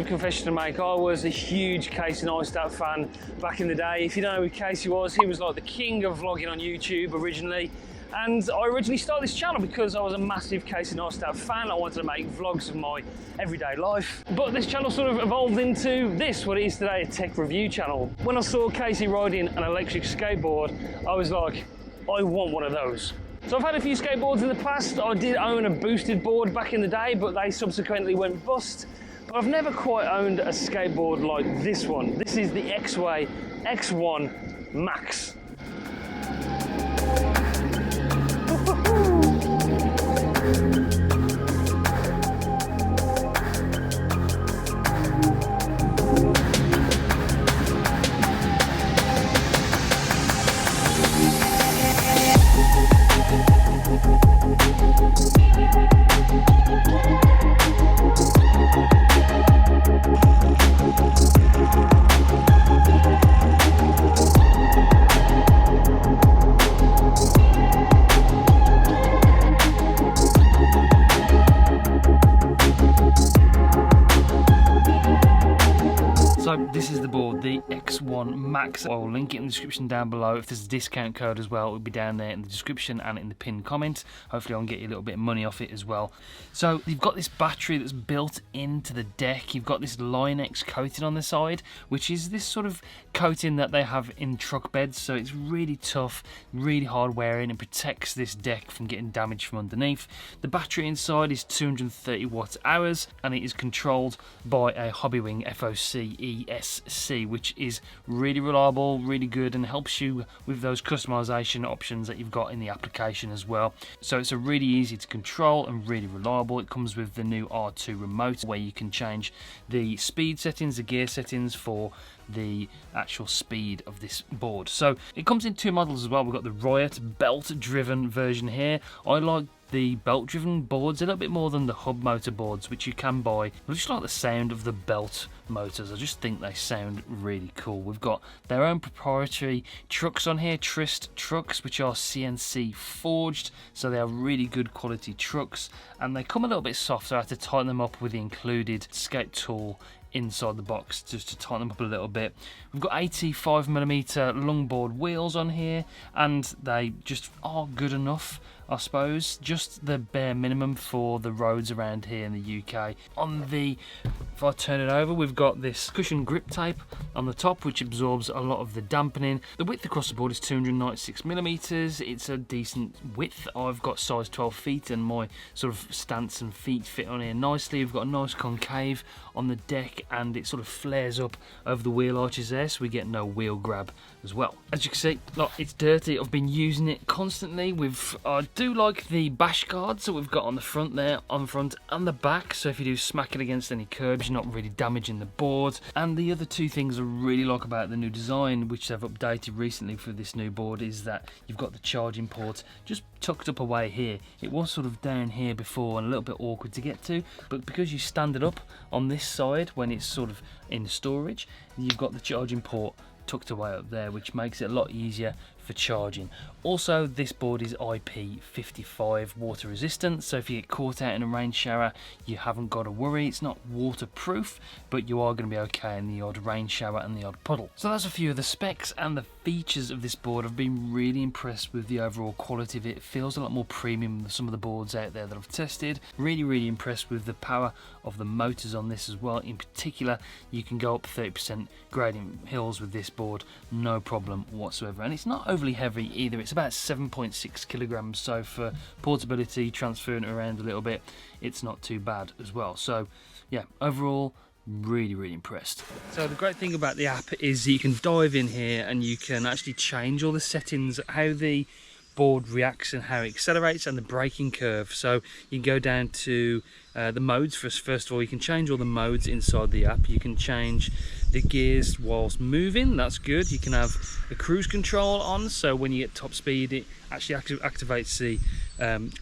massive confession to make. I was a huge Casey Neistat fan back in the day. If you don't know who Casey was, he was like the king of vlogging on YouTube originally. And I originally started this channel because I was a massive Casey Neistat fan. I wanted to make vlogs of my everyday life. But this channel sort of evolved into this, what it is today, a tech review channel. When I saw Casey riding an electric skateboard, I was like, I want one of those. So I've had a few skateboards in the past. I did own a boosted board back in the day, but they subsequently went bust. But I've never quite owned a skateboard like this one. This is the EXWAY X1 Max. So this is the board, the X1 Max. I'll link it in the description down below. If there's a discount code as well, it will be down there in the description and in the pinned comment. Hopefully I can get you a little bit of money off it as well. So you've got this battery that's built into the deck. You've got this Line-X coating on the side, which is this sort of coating that they have in truck beds. So it's really tough, really hard wearing, and protects this deck from getting damaged from underneath. The battery inside is 230 watt-hours, and it is controlled by a Hobbywing FOC ESC, which is really reliable, really good, and helps you with those customization options that you've got in the application as well. So it's a really easy to control and really reliable. It comes with the new R2 remote, where you can change the speed settings, the gear settings for the actual speed of this board. So it comes in two models as well. We've got the Riot belt driven version here. I like the belt driven boards a little bit more than the hub motor boards, which you can buy. I just like the sound of the belt motors. I just think they sound really cool. We've got their own proprietary trucks on here, Trist trucks, which are CNC forged, so they are really good quality trucks, and they come a little bit soft, so I had to tighten them up with the included skate tool inside the box just to tighten them up a little bit. We've got 85mm longboard wheels on here, and they just are good enough, I suppose. Just the bare minimum for the roads around here in the UK. If I turn it over, we've got this cushion grip tape on the top, which absorbs a lot of the dampening. The width across the board is 296mm. It's a decent width. I've got size 12 feet, and my sort of stance and feet fit on here nicely. We've got a nice concave on the deck, and it sort of flares up over the wheel arches there, so we get no wheel grab as well. As you can see, look, it's dirty. I've been using it constantly. I do like the bash guards that we've got on the front there, on the front and the back, so if you do smack it against any curbs, you're not really damaging the board. And the other two things I really like about the new design, which they've updated recently for this new board, is that you've got the charging port just tucked up away here. It was sort of down here before and a little bit awkward to get to, but because you stand it up on this side when it's sort of in storage, you've got the charging port tucked away up there, which makes it a lot easier for charging. Also, this board is IP55 water resistant, so if you get caught out in a rain shower, you haven't got to worry. It's not waterproof, but you are going to be okay in the odd rain shower and the odd puddle. So that's a few of the specs and the features of this board. I've been really impressed with the overall quality of it. It feels a lot more premium than some of the boards out there that I've tested. Really impressed with the power of the motors on this as well. In particular, you can go up 30% gradient hills with this board, no problem whatsoever. And it's not overly heavy either. It's about 7.6 kilograms, so for portability, transferring it around a little bit, it's not too bad as well. So yeah, overall, really impressed. So the great thing about the app is that you can dive in here and you can actually change all the settings, how the board reacts and how it accelerates, and the braking curve. So you can go down to the modes. First of all, you can change all the modes inside the app. You can change the gears whilst moving, that's good. You can have the cruise control on, so when you get top speed, it actually activates the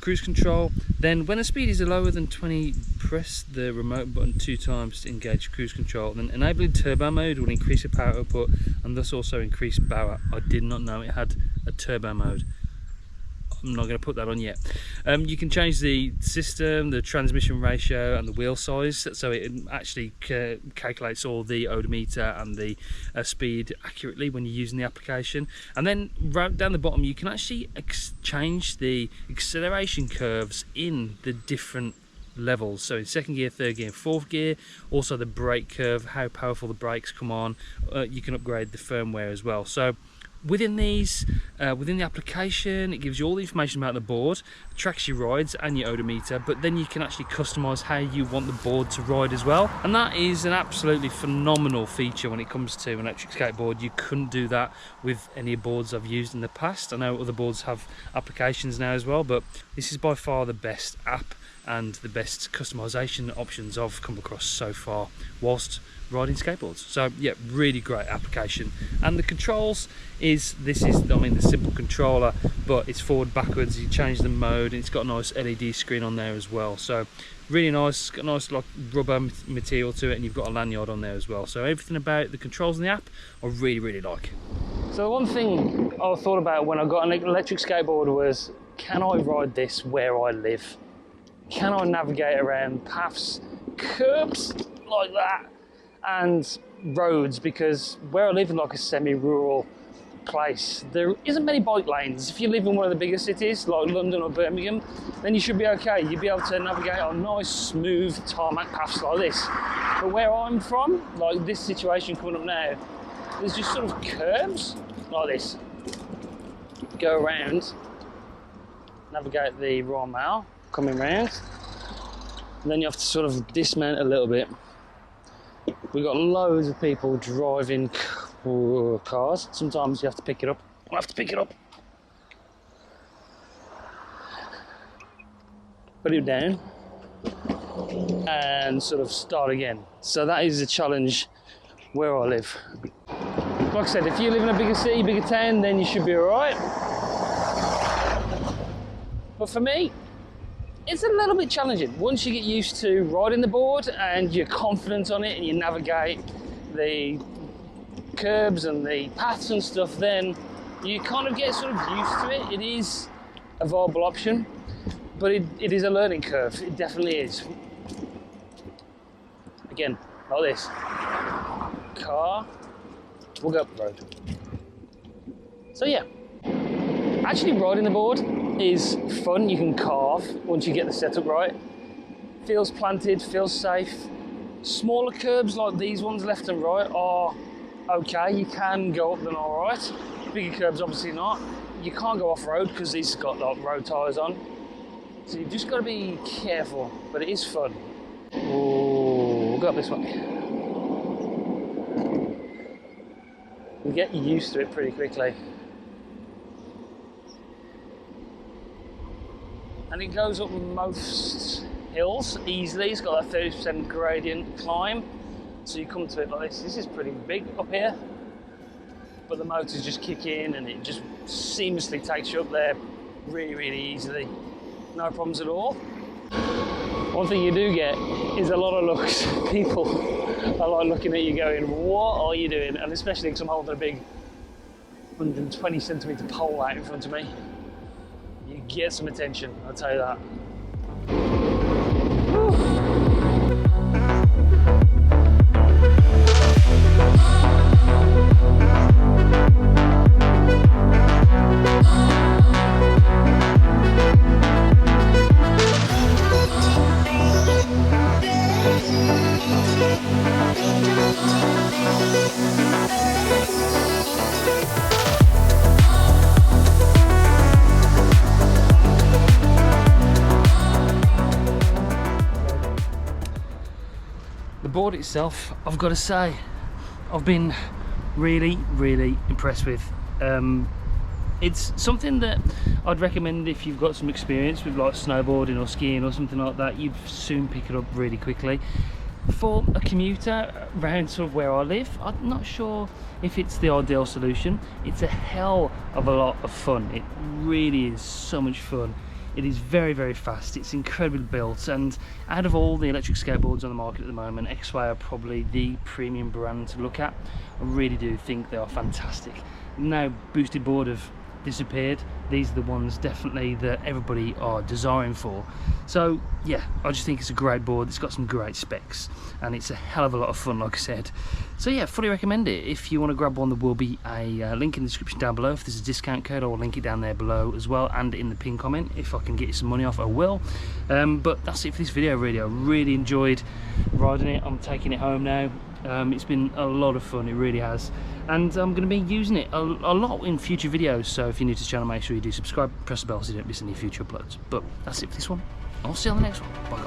cruise control. Then when the speed is lower than 20, press the remote button 2 times to engage cruise control. Then enabling turbo mode will increase the power output and thus also increase power. I did not know it had a turbo mode. I'm not going to put that on yet. You can change the system, the transmission ratio and the wheel size, so it actually calculates all the odometer and the speed accurately when you're using the application. And then right down the bottom you can actually change the acceleration curves in the different levels, so in second gear, third gear, fourth gear. Also the brake curve, how powerful the brakes come on. You can upgrade the firmware as well. So within these, within the application, it gives you all the information about the board, tracks your rides and your odometer, but then you can actually customize how you want the board to ride as well. And that is an absolutely phenomenal feature when it comes to an electric skateboard. You couldn't do that with any boards I've used in the past. I know other boards have applications now as well, but this is by far the best app and the best customization options I've come across so far whilst riding skateboards. So yeah, really great application. And the controls is, I mean, the simple controller, but it's forward, backwards, you change the mode, and it's got a nice LED screen on there as well. So really nice, got a nice like rubber material to it, and you've got a lanyard on there as well. So everything about the controls in the app I really like. So one thing I thought about when I got an electric skateboard was, can I ride this where I live? Can I navigate around paths, curbs like that, and roads? Because where I live in like a semi-rural place, there isn't many bike lanes. If you live in one of the bigger cities like London or Birmingham, then you should be okay. You'll be able to navigate on nice, smooth tarmac paths like this. But where I'm from, like this situation coming up now, there's just sort of curbs like this. Go around, navigate the Royal Mile, coming round, and then you have to sort of dismount a little bit. We've got loads of people driving cars. Sometimes you have to pick it up. I have to pick it up. Put it down and sort of start again. So that is a challenge where I live. Like I said, if you live in a bigger city, bigger town, then you should be alright. But for me, it's a little bit challenging. Once you get used to riding the board and you're confident on it and you navigate the curbs and the paths and stuff, then you kind of get sort of used to it. It is a viable option, but it is a learning curve. It definitely is. Again, like this. Car, we'll go up the road. So yeah, actually riding the board is fun. You can carve once you get the setup right. Feels planted, feels safe. Smaller curbs like these ones left and right are okay. You can go up them all right. Bigger curbs obviously not. You can't go off road because these have got like road tyres on. So you've just got to be careful, but it is fun. Oh, we'll go up this way. You get used to it pretty quickly. And it goes up most hills easily. It's got a 30% gradient climb. So you come to it like this. This is pretty big up here. But the motors just kick in and it just seamlessly takes you up there really easily. No problems at all. One thing you do get is a lot of looks. People are like looking at you going, what are you doing? And especially because I'm holding a big 120 centimetre pole out in front of me. You get some attention, I'll tell you that. The board itself, I've got to say, I've been really impressed with. It's something that I'd recommend if you've got some experience with like snowboarding or skiing or something like that. You'd soon pick it up really quickly. For a commuter around sort of where I live, I'm not sure if it's the ideal solution. It's a hell of a lot of fun. It really is so much fun. It is very fast, it's incredibly built, and out of all the electric skateboards on the market at the moment, EXWAY are probably the premium brand to look at. I really do think they are fantastic. Now boosted board of disappeared. These are the ones definitely that everybody are desiring for. So yeah, I just think it's a great board. It's got some great specs and it's a hell of a lot of fun, like I said. So yeah, fully recommend it. If you want to grab one, there will be a link in the description down below. If there's a discount code, I'll link it down there below as well, and in the pinned comment. If I can get you some money off, I will. But that's it for this video. Really, I really enjoyed riding it. I'm taking it home now. It's been a lot of fun, it really has, and I'm going to be using it a lot in future videos. So if you're new to the channel, make sure you do subscribe, press the bell so you don't miss any future uploads. But that's it for this one. I'll see you on the next one. Bye.